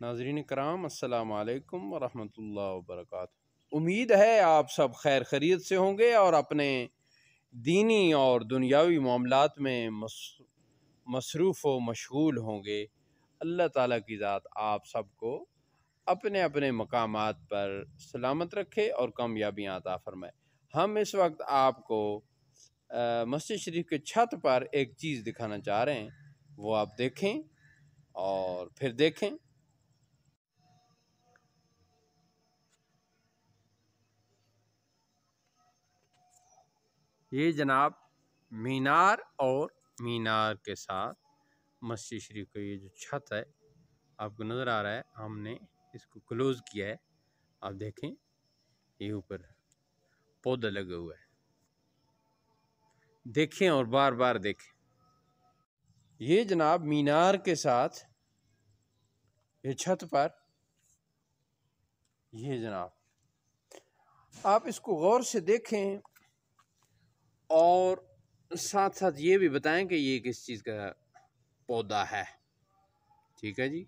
ناظرین کرام السلام علیکم ورحمۃ وبرکاتہ۔ امید ہے آپ سب خیر خیریت سے ہوں گے اور اپنے دینی اور دنیاوی معاملات میں مصروف و مشغول ہوں گے۔ اللہ تعالیٰ کی ذات آپ سب کو اپنے اپنے مقامات پر سلامت رکھے اور کامیابیاں عطا فرمائے۔ ہم اس وقت آپ کو مسجد شریف کے چھت پر ایک چیز دکھانا چاہ رہے ہیں، وہ آپ دیکھیں اور پھر دیکھیں۔ یہ جناب مینار اور مینار کے ساتھ مسجد شریف کا یہ جو چھت ہے آپ کو نظر آ رہا ہے، ہم نے اس کو کلوز کیا ہے۔ آپ دیکھیں یہ اوپر پودا لگا ہوا ہے، دیکھیں اور بار بار دیکھیں۔ یہ جناب مینار کے ساتھ یہ چھت پر، یہ جناب آپ اس کو غور سے دیکھیں اور ساتھ ساتھ یہ بھی بتائیں کہ یہ کس چیز کا پودا ہے۔ ٹھیک ہے جی۔